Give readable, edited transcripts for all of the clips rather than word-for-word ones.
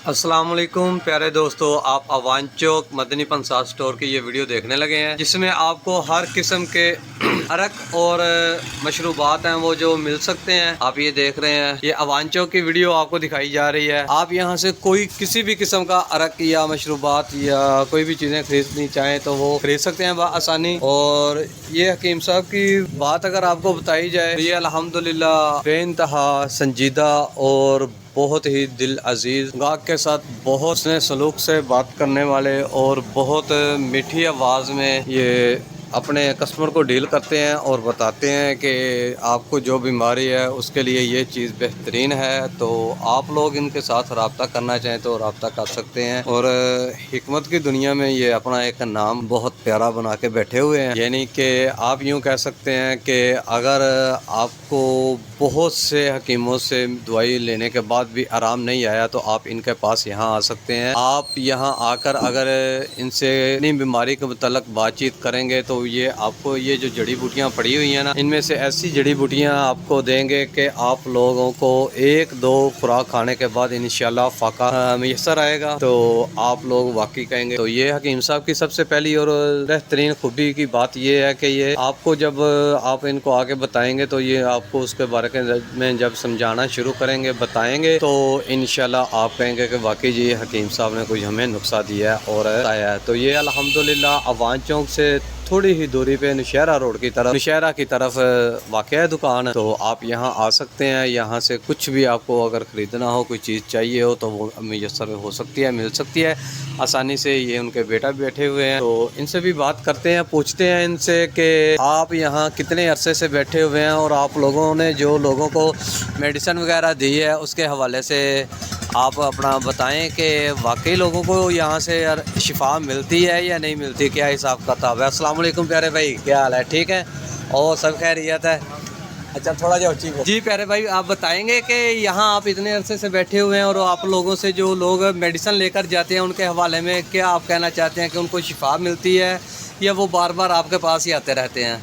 السلام علیکم پیارے دوستو، آپ اوان چوک مدنی پنسات سٹور کی یہ ویڈیو دیکھنے لگے ہیں جس میں آپ کو ہر قسم کے عرق اور مشروبات ہیں وہ جو مل سکتے ہیں۔ آپ یہ دیکھ رہے ہیں، یہ اوان چوک کی ویڈیو آپ کو دکھائی جا رہی ہے۔ آپ یہاں سے کوئی کسی بھی قسم کا عرق یا مشروبات یا کوئی بھی چیزیں خریدنی چاہیں تو وہ خرید سکتے ہیں بآسانی۔ اور یہ حکیم صاحب کی بات اگر آپ کو بتائی جائے تو یہ الحمدللہ بے انتہا سنجیدہ اور بہت ہی دل عزیز گاہک کے ساتھ بہت سے سلوک سے بات کرنے والے اور بہت میٹھی آواز میں یہ اپنے کسٹمر کو ڈیل کرتے ہیں اور بتاتے ہیں کہ آپ کو جو بیماری ہے اس کے لیے یہ چیز بہترین ہے۔ تو آپ لوگ ان کے ساتھ رابطہ کرنا چاہیں تو رابطہ کر سکتے ہیں۔ اور حکمت کی دنیا میں یہ اپنا ایک نام بہت پیارا بنا کے بیٹھے ہوئے ہیں، یعنی کہ آپ یوں کہہ سکتے ہیں کہ اگر آپ کو بہت سے حکیموں سے دوائی لینے کے بعد بھی آرام نہیں آیا تو آپ ان کے پاس یہاں آ سکتے ہیں۔ آپ یہاں آ کر اگر ان سے اپنی بیماری کے متعلق بات چیت کریں گے تو یہ آپ کو یہ جو جڑی بوٹیاں پڑی ہوئی ہیں نا، ان میں سے ایسی جڑی بوٹیاں آپ کو دیں گے کہ آپ لوگوں کو ایک دو خوراک کھانے کے بعد انشاءاللہ فاقہ میسر آئے گا۔ تو آپ لوگ واقعی کہیں گے۔ تو یہ حکیم صاحب کی سب سے پہلی اور بہترین خوبی کی بات یہ ہے کہ یہ آپ کو جب آپ ان کو آگے بتائیں گے تو یہ آپ کو اس کے بارے میں جب سمجھانا شروع کریں گے، بتائیں گے، تو انشاءاللہ آپ کہیں گے کہ واقعی جی حکیم صاحب نے کچھ ہمیں نقصہ دیا ہے اور آیا ہے۔ تو یہ الحمدللہ اوان چوک سے تھوڑی ہی دوری پہ نوشہرہ روڈ کی طرف، نوشہرہ کی طرف واقع ہے دکان۔ تو آپ یہاں آ سکتے ہیں، یہاں سے کچھ بھی آپ کو اگر خریدنا ہو، کوئی چیز چاہیے ہو تو وہ میسر ہو سکتی ہے، مل سکتی ہے آسانی سے۔ یہ ان کے بیٹا بیٹھے ہوئے ہیں، تو ان سے بھی بات کرتے ہیں، پوچھتے ہیں ان سے کہ آپ یہاں کتنے عرصے سے بیٹھے ہوئے ہیں اور آپ لوگوں نے جو لوگوں کو میڈیسن وغیرہ دی ہے اس کے حوالے سے آپ اپنا بتائیں کہ واقعی لوگوں کو یہاں سے شفا ملتی ہے یا نہیں ملتی، کیا حساب کتاب ہے۔ السلام علیکم پیارے بھائی، کیا حال ہے؟ ٹھیک ہے اور سب خیریت ہے؟ اچھا تھوڑا جا اچھی جی پیارے بھائی، آپ بتائیں گے کہ یہاں آپ اتنے عرصے سے بیٹھے ہوئے ہیں اور آپ لوگوں سے جو لوگ میڈیسن لے کر جاتے ہیں ان کے حوالے میں کیا آپ کہنا چاہتے ہیں کہ ان کو شفا ملتی ہے یا وہ بار بار آپ کے پاس ہی آتے رہتے ہیں؟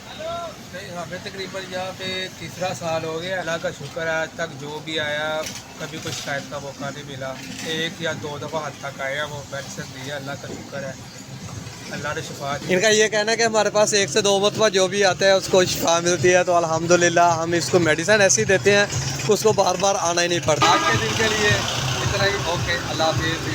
ہمیں تقریباً یہاں پہ تیسرا سال ہو گیا، اللہ کا شکر ہے، آج تک جو بھی آیا کبھی کوئی شکایت کا موقع نہیں ملا۔ ایک یا دو دفعہ حد تک آیا، وہ میڈیسن دی ہے، اللہ کا شکر ہے، اللہ نے شفا دی۔ ان کا یہ کہنا ہے کہ ہمارے پاس ایک سے دو مرتبہ جو بھی آتا ہے اس کو شفا ملتی ہے، تو الحمدللہ ہم اس کو میڈیسن ایسی دیتے ہیں کہ اس کو بار بار آنا ہی نہیں پڑتا۔ آج کے دن کے لیے اتنا ہی، اوکے، اللہ حافظ۔